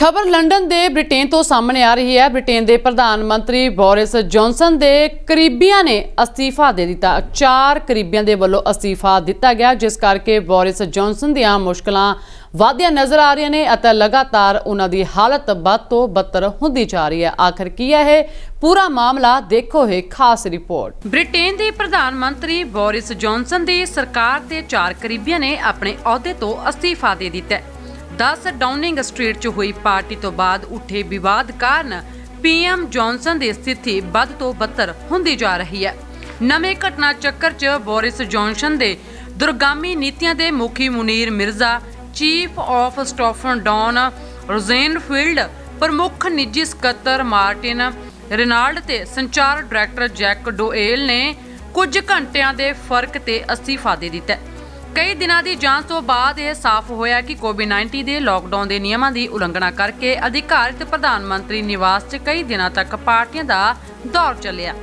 खबर लंडन दे ब्रिटेन तो सामने आ रही है। ब्रिटेन के प्रधानमंत्री बोरिस जॉनसन के करीबियां ने अस्तीफा दे दिता। 4 करीबियां दे वल्लों अस्तीफा दिता गया, जिस करके बोरिस जॉनसन दियां मुश्किलां वधदियां नज़र आ रही ने अते लगातार उन्हां दी हालत बद तो बदतर हुंदी जा रही है। आखिर की है पूरा मामला, देखो है खास रिपोर्ट। ब्रिटेन के प्रधानमंत्री बोरिस जॉनसन की सरकार के 4 करीबियां ने अपने अहुदे तो अस्तीफा दे दिता है। 10 डाउनिंग स्ट्रीट च हुई पार्टी तो बाद उठे विवाद कारण पीएम जॉनसन की स्थिति बद तो बदतर हुंदी जा रही है। नवे घटना चक्कर च बोरिस जॉनसन के दुरगामी नीतियां के मुखी Munir Mirza, chief of staff Don Rosenfield, प्रमुख निजी सकत्तर मार्टिन रेनाल्ड ते संचार डायरैक्टर जैक डोएल ने कुछ घंटिया के फर्क ते अस्तीफा दे दिता। कई दिनों की जांच तो बाद यह साफ होया कि कोविड-19 के लॉकडाउन के नियमों की उलंघना करके अधिकारित प्रधानमंत्री निवास च कई दिनों तक पार्टियां का दौर चलिया।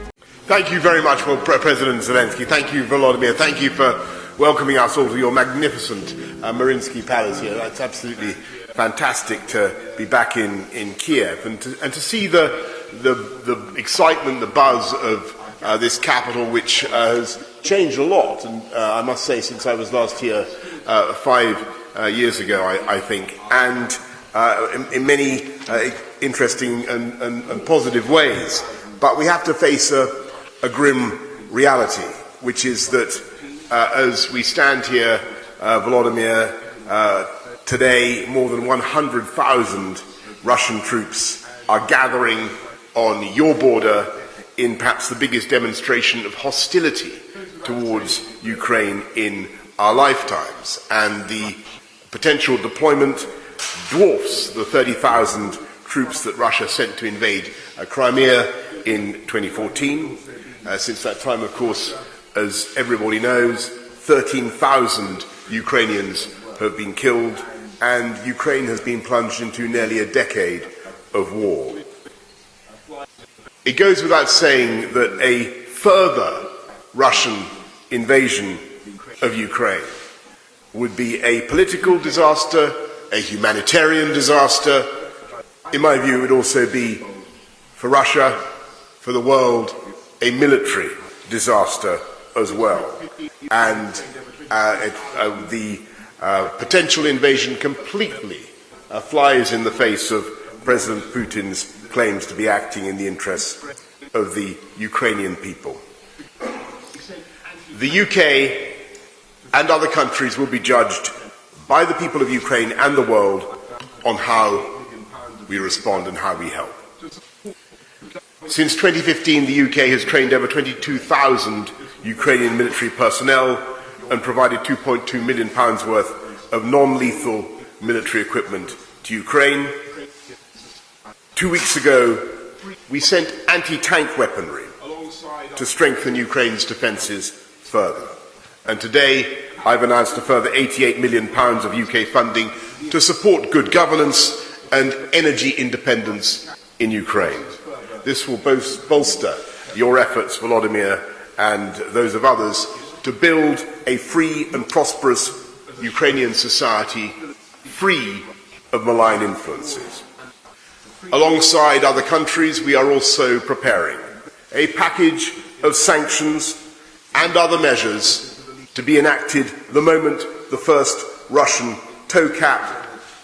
Thank you very much for President Zelensky. Thank you, Volodymyr. Thank you for welcoming us all to your magnificent Mariinsky Palace here. That's absolutely fantastic to be back in Kiev and to see the excitement, the buzz of this capital, which has changed a lot. And I must say, since I was last here 5 years ago, I think, and in many interesting and positive ways. But we have to face a grim reality, which is that as we stand here, Volodymyr, today more than 100,000 Russian troops are gathering on your border in perhaps the biggest demonstration of hostility towards Ukraine in our lifetimes. And the potential deployment dwarfs the 30,000 troops that Russia sent to invade Crimea in 2014. Since that time, of course, as everybody knows, 13,000 Ukrainians have been killed, and Ukraine has been plunged into nearly a decade of war. It goes without saying that a further Russian invasion of Ukraine would be a political disaster, a humanitarian disaster. In my view, it would also be, for Russia, for the world, a military disaster as well. And the potential invasion completely flies in the face of President Putin's claims to be acting in the interests of the Ukrainian people. The UK and other countries will be judged by the people of Ukraine and the world on how we respond and how we help. Since 2015, the UK has trained over 22,000 Ukrainian military personnel and provided £2.2 million worth of non-lethal military equipment to Ukraine. 2 weeks ago, we sent anti-tank weaponry to strengthen Ukraine's defences further. And today, I've announced a further £88 million of UK funding to support good governance and energy independence in Ukraine. This will bolster your efforts, Volodymyr, and those of others, to build a free and prosperous Ukrainian society free of malign influences. Alongside other countries, we are also preparing a package of sanctions and other measures to be enacted the moment the first Russian tow cap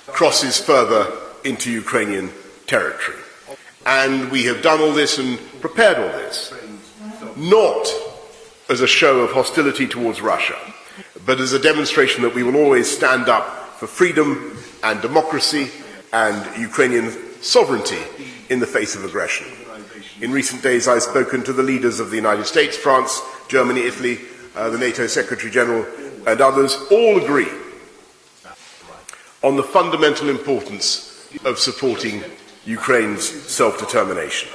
crosses further into Ukrainian territory. And we have done all this and prepared all this, not as a show of hostility towards Russia, but as a demonstration that we will always stand up for freedom and democracy and Ukrainian sovereignty in the face of aggression. In recent days, I've spoken to the leaders of the United States, France, Germany, Italy, the NATO Secretary General, and others. All agree on the fundamental importance of supporting Ukraine's self-determination.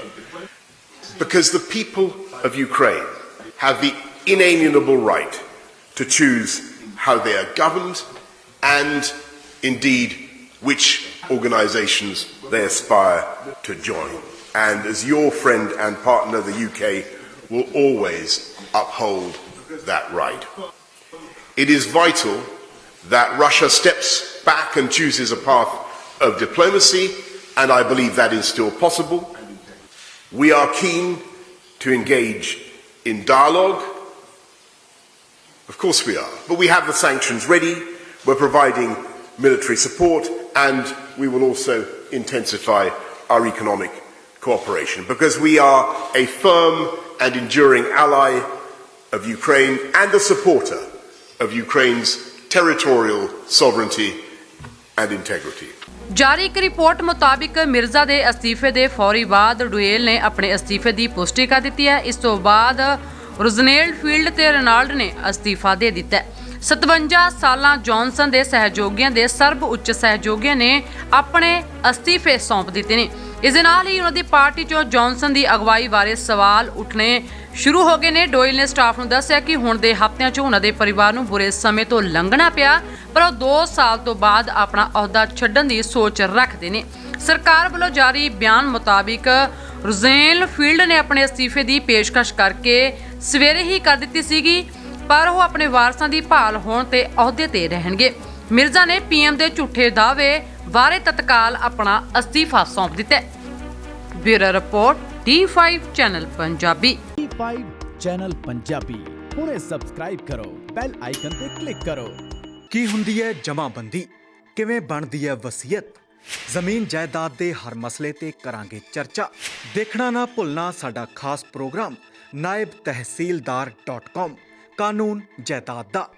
Because the people of Ukraine have the inalienable right to choose how they are governed and, indeed, which organisations they aspire to join. And as your friend and partner, the UK will always uphold that right. It is vital that Russia steps back and chooses a path of diplomacy and I believe that is still possible. We are keen to engage in dialogue. Of course we are. But we have the sanctions ready. We're providing military support, and we will also intensify our economic cooperation because we are a firm and enduring ally of Ukraine and a supporter of Ukraine's territorial sovereignty and integrity. ਜਾਰੀ ਇੱਕ report ਮੁਤਾਬਿਕ ਮਿਰਜ਼ਾ ਦੇ ਅਸਤੀਫੇ ਦੇ ਫੌਰੀ ਬਾਅਦ ਡੁਏਲ ਨੇ ਆਪਣੇ ਅਸਤੀਫੇ ਦੀ ਪੁਸ਼ਟੀ ਕਰ ਦਿੱਤੀ ਹੈ। ਇਸ ਤੋਂ ਬਾਅਦ ਰੋਜ਼ਨੇਲਡ ਫੀਲਡ ਤੇ ਰੋਨਾਲਡ ਨੇ ਅਸਤੀਫਾ ਦੇ ਦਿੱਤਾ ਹੈ। 57 ਸਾਲਾਂ ਜੌਨਸਨ ਦੇ ਸਹਿਯੋਗੀਆਂ ਦੇ ਸਰਬ ਉੱਚ ਸਹਿਯੋਗੀਆਂ ਨੇ ਆਪਣੇ ਅਸਤੀਫੇ ਸੌਂਪ ਦਿੱਤੇ ਨੇ। ਇਸ ਦੇ ਨਾਲ ਹੀ ਉਹਨਾਂ ਦੀ ਪਾਰਟੀ 'ਚੋਂ ਜੌਨਸਨ ਦੀ ਅਗਵਾਈ ਬਾਰੇ ਸਵਾਲ ਉੱਠਣੇ ਸ਼ੁਰੂ ਹੋ ਗਏ ਨੇ। ਡੋਇਲ ਨੇ ਸਟਾਫ ਨੂੰ ਦੱਸਿਆ ਕਿ ਹੁਣ ਦੇ ਹਫ਼ਤਿਆਂ 'ਚ ਉਹਨਾਂ ਦੇ ਪਰਿਵਾਰ ਨੂੰ ਬੁਰੇ ਸਮੇਂ ਤੋਂ ਲੰਘਣਾ ਪਿਆ, ਪਰ ਉਹ 2 ਸਾਲ ਤੋਂ ਬਾਅਦ ਆਪਣਾ ਅਹੁਦਾ ਛੱਡਣ ਦੀ ਸੋਚ ਰੱਖਦੇ ਨੇ। ਸਰਕਾਰ ਵੱਲੋਂ ਜਾਰੀ ਬਿਆਨ ਮੁਤਾਬਿਕ ਰੋਜ਼ਨੇਲਡ ਫੀਲਡ ਨੇ ਆਪਣੇ ਅਸਤੀਫੇ ਦੀ ਪੇਸ਼ਕਸ਼ ਕਰਕੇ ਸਵੇਰੇ ਹੀ ਕਰ ਦਿੱਤੀ ਸੀਗੀ, ਪਰ ਉਹ ਆਪਣੇ ਵਾਰਸਾਂ ਦੀ ਭਾਲ ਹੋਣ ਤੇ ਅਹੁਦੇ ਤੇ ਰਹਿਣਗੇ। ਮਿਰਜ਼ਾ ਨੇ ਪੀਐਮ ਦੇ ਝੂਠੇ ਦਾਅਵੇ ਬਾਰੇ ਤਤਕਾਲ ਆਪਣਾ ਅਸਤੀਫਾ ਸੌਂਪ ਦਿੱਤਾ। Bureau report D5 channel Punjabi. D5 channel Punjabi ਹੁਣੇ ਸਬਸਕ੍ਰਾਈਬ ਕਰੋ, ਬੈਲ ਆਈਕਨ ਤੇ ਕਲਿੱਕ ਕਰੋ। ਕੀ ਹੁੰਦੀ ਹੈ ਜਮ੍ਹਾਂਬੰਦੀ, ਕਿਵੇਂ ਬਣਦੀ ਹੈ ਵਸੀਅਤ, ਜ਼ਮੀਨ ਜਾਇਦਾਦ ਦੇ ਹਰ ਮਸਲੇ ਤੇ ਕਰਾਂਗੇ ਚਰਚਾ। ਦੇਖਣਾ ਨਾ ਭੁੱਲਣਾ ਸਾਡਾ ਖਾਸ ਪ੍ਰੋਗਰਾਮ naibtehsildar.com ਕਾਨੂੰਨ ਜਾਇਦਾਦ ਦਾ।